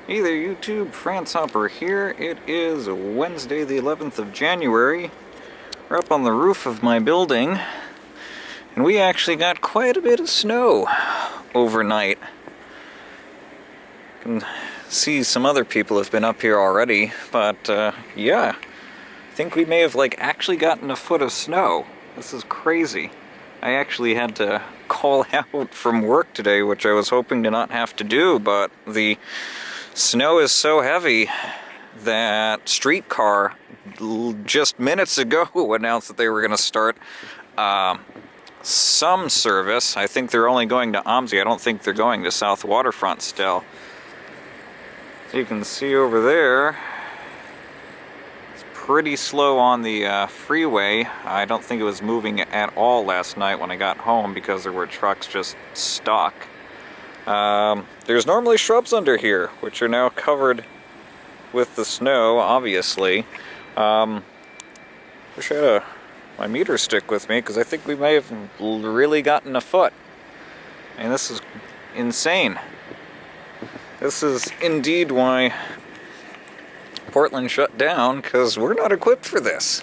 Hey there YouTube, France Hopper here. It is Wednesday the 11th of January. We're up on the roof of my building, and we actually got quite a bit of snow overnight. You can see some other people have been up here already, but yeah, I think we may have actually gotten a foot of snow. This is crazy. I actually had to call out from work today, which I was hoping to not have to do, but the snow is so heavy that Streetcar just minutes ago announced that they were going to start some service. I think they're only going to OMSI. I don't think they're going to South Waterfront still. So you can see over there, it's pretty slow on the freeway. I don't think it was moving at all last night when I got home because there were trucks just stuck. There's normally shrubs under here, which are now covered with the snow, obviously. Wish I had my meter stick with me, because I think we may have really gotten a foot. And this is insane. This is indeed why Portland shut down, because we're not equipped for this.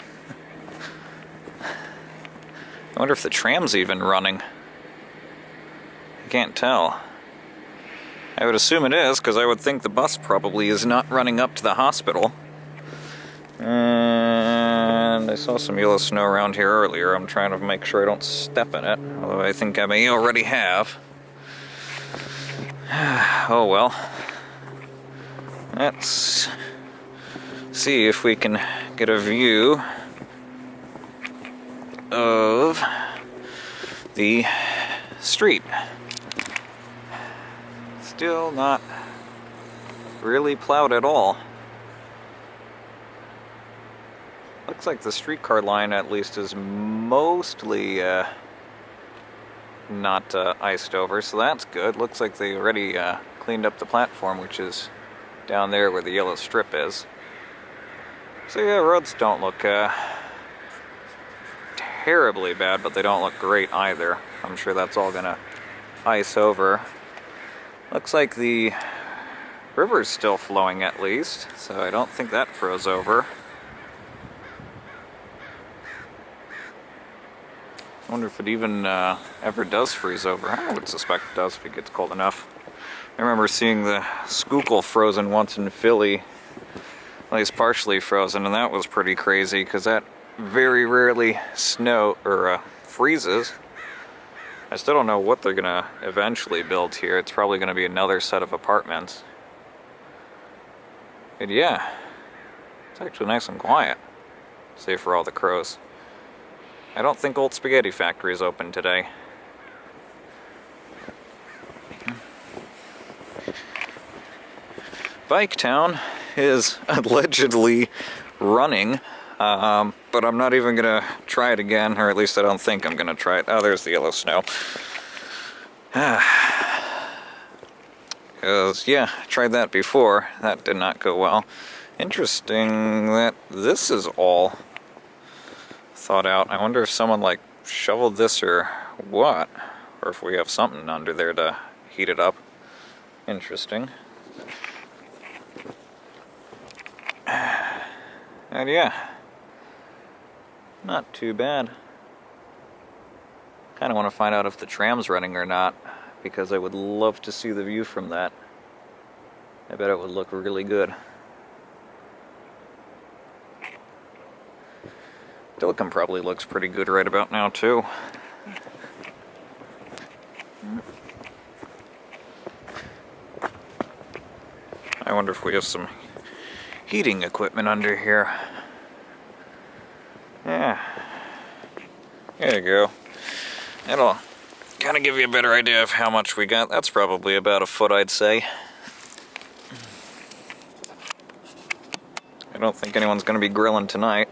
I wonder if the tram's even running. I can't tell. I would assume it is, because I would think the bus probably is not running up to the hospital. And I saw some yellow snow around here earlier. I'm trying to make sure I don't step in it, although I think I may already have. Oh well. Let's see if we can get a view of the street. Still not really plowed at all. Looks like the streetcar line at least is mostly not iced over, so that's good. Looks like they already cleaned up the platform, which is down there where the yellow strip is. So yeah, roads don't look terribly bad, but they don't look great either. I'm sure that's all gonna ice over. Looks like the river's still flowing at least, so I don't think that froze over. I wonder if it even ever does freeze over. I would suspect it does if it gets cold enough. I remember seeing the Schuylkill frozen once in Philly, at least partially frozen, and that was pretty crazy because that very rarely freezes. I still don't know what they're gonna eventually build here. It's probably gonna be another set of apartments. And yeah, it's actually nice and quiet, save for all the crows. I don't think Old Spaghetti Factory is open today. Bike Town is allegedly running, but I'm not even gonna try it again, or at least I don't think I'm gonna try it. Oh, there's the yellow snow. Because, yeah, I tried that before. That did not go well. Interesting that this is all thought out. I wonder if someone shoveled this or what, or if we have something under there to heat it up. Interesting. And yeah, not too bad. Kind of want to find out if the tram's running or not, because I would love to see the view from that. I bet it would look really good. Dillicum probably looks pretty good right about now too. I wonder if we have some heating equipment under here. Yeah. There you go. That'll kind of give you a better idea of how much we got. That's probably about a foot, I'd say. I don't think anyone's going to be grilling tonight.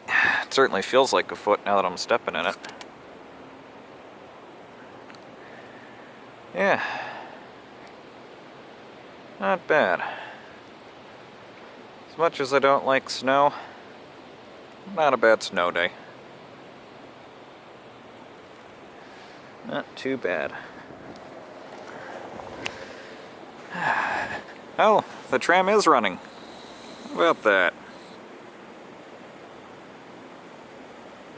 It certainly feels like a foot now that I'm stepping in it. Yeah. Not bad. As much as I don't like snow, not a bad snow day. Not too bad. Oh, the tram is running. How about that?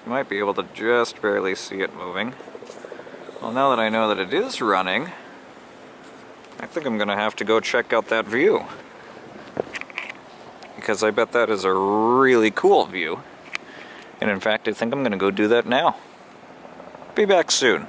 You might be able to just barely see it moving. Well, now that I know that it is running, I think I'm gonna have to go check out that view. Because I bet that is a really cool view. And in fact, I think I'm gonna go do that now. Be back soon.